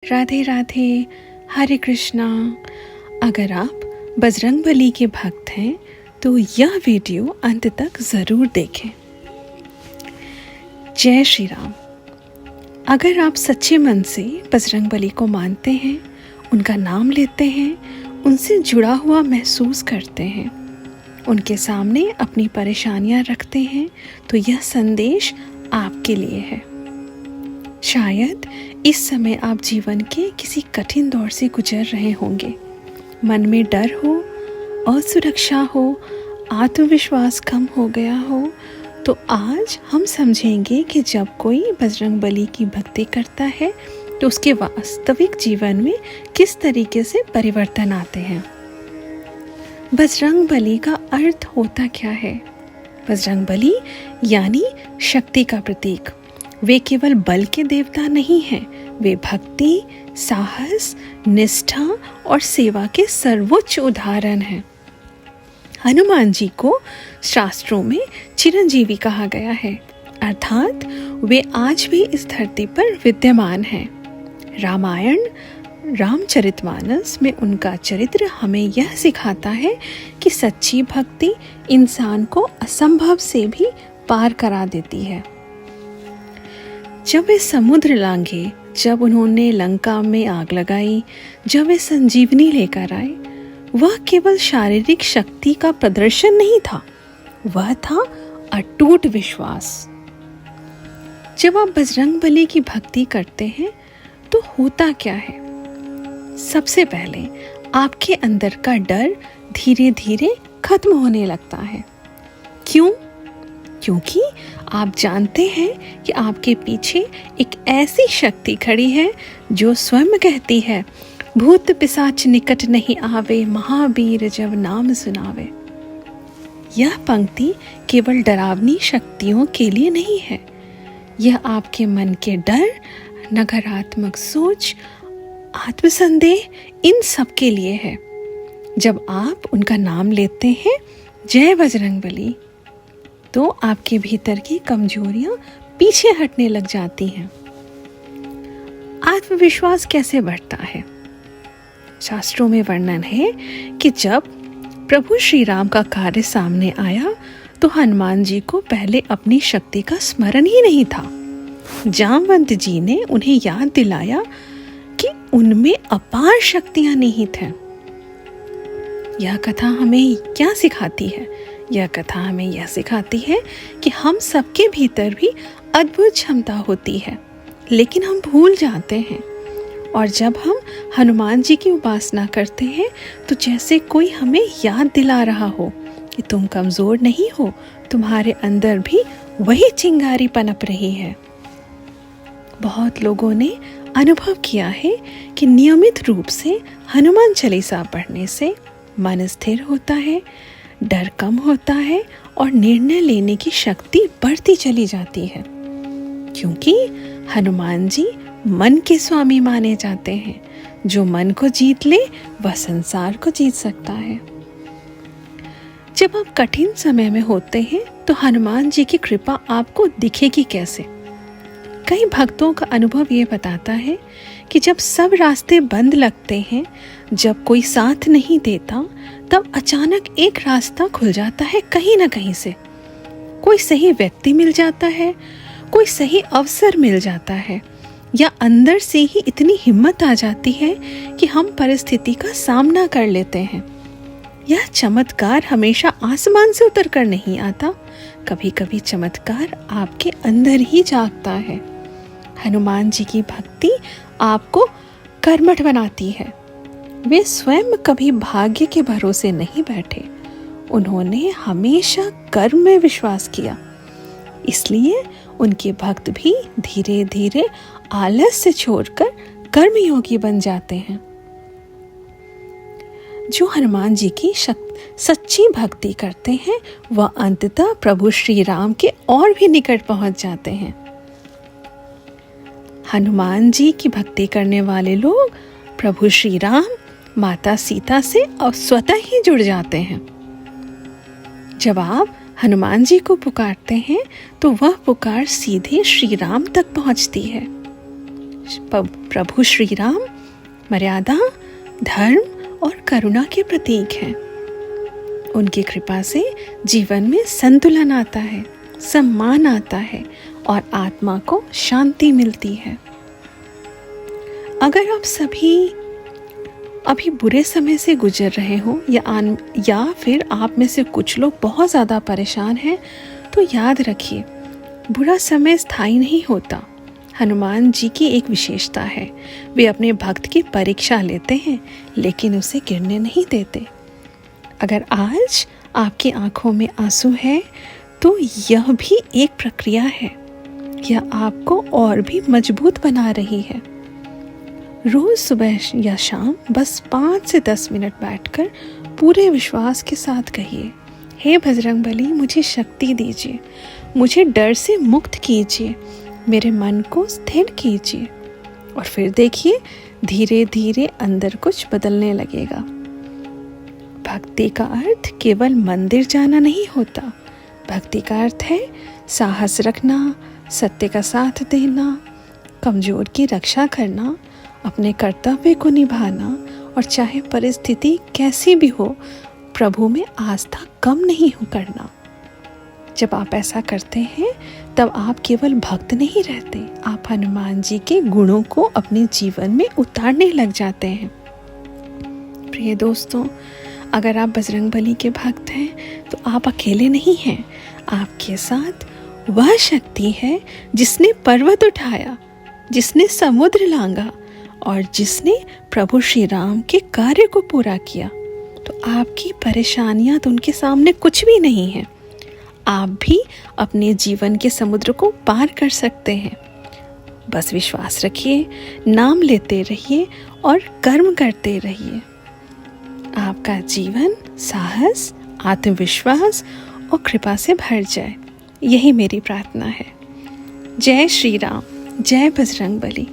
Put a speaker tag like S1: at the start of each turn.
S1: राधे राधे, हरे कृष्णा। अगर आप बजरंगबली के भक्त हैं तो यह वीडियो अंत तक ज़रूर देखें। जय श्री राम। अगर आप सच्चे मन से बजरंगबली को मानते हैं, उनका नाम लेते हैं, उनसे जुड़ा हुआ महसूस करते हैं, उनके सामने अपनी परेशानियां रखते हैं, तो यह संदेश आपके लिए है। शायद इस समय आप जीवन के किसी कठिन दौर से गुजर रहे होंगे। मन में डर हो, असुरक्षा हो, आत्मविश्वास कम हो गया हो, तो आज हम समझेंगे कि जब कोई बजरंगबली की भक्ति करता है तो उसके वास्तविक जीवन में किस तरीके से परिवर्तन आते हैं। बजरंगबली का अर्थ होता क्या है? बजरंगबली यानी शक्ति का प्रतीक। वे केवल बल के देवता नहीं हैं, वे भक्ति, साहस, निष्ठा और सेवा के सर्वोच्च उदाहरण हैं। हनुमान जी को शास्त्रों में चिरंजीवी कहा गया है, अर्थात वे आज भी इस धरती पर विद्यमान हैं। रामायण, रामचरितमानस में उनका चरित्र हमें यह सिखाता है कि सच्ची भक्ति इंसान को असंभव से भी पार करा देती है। जब वे समुद्र लांघे, जब उन्होंने लंका में आग लगाई, जब वे संजीवनी लेकर आए, वह केवल शारीरिक शक्ति का प्रदर्शन नहीं था, वह था अटूट विश्वास। जब आप बजरंगबली की भक्ति करते हैं तो होता क्या है? सबसे पहले आपके अंदर का डर धीरे धीरे खत्म होने लगता है। क्यों? क्योंकि आप जानते हैं कि आपके पीछे एक ऐसी शक्ति खड़ी है जो स्वयं कहती है, भूत पिशाच निकट नहीं आवे, महावीर जब नाम सुनावे। यह पंक्ति केवल डरावनी शक्तियों के लिए नहीं है, यह आपके मन के डर, नकारात्मक सोच, आत्मसंदेह, इन सब के लिए है। जब आप उनका नाम लेते हैं, जय बजरंगबली, तो आपके भीतर की कमजोरियां पीछे हटने लग जाती हैं। आत्मविश्वास कैसे बढ़ता है? शास्त्रों में वर्णन है कि जब प्रभु श्री राम का कार्य सामने आया तो हनुमान जी को पहले अपनी शक्ति का स्मरण ही नहीं था। जामवंत जी ने उन्हें याद दिलाया कि उनमें अपार शक्तियां निहित हैं। यह कथा हमें क्या सिखाती है? यह कथा हमें यह सिखाती है कि हम सबके भीतर भी अद्भुत क्षमता होती है, लेकिन हम भूल जाते हैं। और जब हम हनुमान जी की उपासना करते हैं तो जैसे कोई हमें याद दिला रहा हो कि तुम कमज़ोर नहीं हो, तुम्हारे अंदर भी वही चिंगारी पनप रही है। बहुत लोगों ने अनुभव किया है कि नियमित रूप से हनुमान चालीसा पढ़ने से मन स्थिर होता है, डर कम होता है और निर्णय लेने की शक्ति बढ़ती चली जाती है, क्योंकि हनुमान जी मन के स्वामी माने जाते हैं। जो मन को जीत ले वह संसार को जीत सकता है। जब आप कठिन समय में होते हैं तो हनुमान जी की कृपा आपको दिखेगी कैसे? कई भक्तों का अनुभव ये बताता है कि जब सब रास्ते बंद लगते हैं, जब कोई साथ नहीं देता, तब अचानक एक रास्ता खुल जाता है कहीं ना कहीं से। कोई सही व्यक्ति मिल जाता है, कोई सही अवसर मिल जाता है, या अंदर से ही इतनी हिम्मत आ जाती है कि हम परिस्थिति का सामना कर लेते हैं। यह चमत्कार हमेशा आसमान से उतर कर नहीं आता, कभी कभी चमत्कार आपके अंदर ही जागता है। हनुमान जी की भक्ति आपको कर्मठ बनाती है। वे स्वयं कभी भाग्य के भरोसे नहीं बैठे, उन्होंने हमेशा कर्म में विश्वास किया। इसलिए उनके भक्त भी धीरे धीरे आलस्य छोड़कर कर्मयोगी बन जाते हैं। जो हनुमान जी की सच्ची भक्ति करते हैं वह अंततः प्रभु श्री राम के और भी निकट पहुंच जाते हैं। हनुमान जी की भक्ति करने वाले लोग प्रभु श्री राम, माता सीता से स्वतः ही जुड़ जाते हैं। जब आप हनुमान जी को पुकारते हैं तो वह पुकार सीधे श्री राम तक पहुंचती है। प्रभु श्री राम मर्यादा, धर्म और करुणा के प्रतीक हैं। उनकी कृपा से जीवन में संतुलन आता है, सम्मान आता है और आत्मा को शांति मिलती है। अगर आप सभी अभी बुरे समय से गुजर रहे हो या फिर आप में से कुछ लोग बहुत ज़्यादा परेशान हैं, तो याद रखिए, बुरा समय स्थायी नहीं होता। हनुमान जी की एक विशेषता है, वे अपने भक्त की परीक्षा लेते हैं लेकिन उसे गिरने नहीं देते। अगर आज आपकी आंखों में आंसू है तो यह भी एक प्रक्रिया है, यह आपको और भी मजबूत बना रही है। रोज सुबह या शाम बस 5 से 10 मिनट बैठकर पूरे विश्वास के साथ कहिए, हे बजरंगबली, मुझे शक्ति दीजिए, मुझे डर से मुक्त कीजिए, मेरे मन को स्थिर कीजिए। और फिर देखिए, धीरे धीरे अंदर कुछ बदलने लगेगा। भक्ति का अर्थ केवल मंदिर जाना नहीं होता। भक्ति का अर्थ है साहस रखना, सत्य का साथ देना, कमजोर की रक्षा करना, अपने कर्तव्य को निभाना और चाहे परिस्थिति कैसी भी हो, प्रभु में आस्था कम नहीं हो करना। जब आप ऐसा करते हैं तब आप केवल भक्त नहीं रहते, आप हनुमान जी के गुणों को अपने जीवन में उतारने लग जाते हैं। प्रिय दोस्तों, अगर आप बजरंगबली के भक्त हैं तो आप अकेले नहीं हैं। आपके साथ वह शक्ति है जिसने पर्वत उठाया, जिसने समुद्र लांघा और जिसने प्रभु श्री राम के कार्य को पूरा किया। तो आपकी परेशानियां तो उनके सामने कुछ भी नहीं है। आप भी अपने जीवन के समुद्र को पार कर सकते हैं। बस विश्वास रखिए, नाम लेते रहिए और कर्म करते रहिए। आपका जीवन साहस, आत्मविश्वास और कृपा से भर जाए, यही मेरी प्रार्थना है। जय श्री राम, जय बजरंगबली।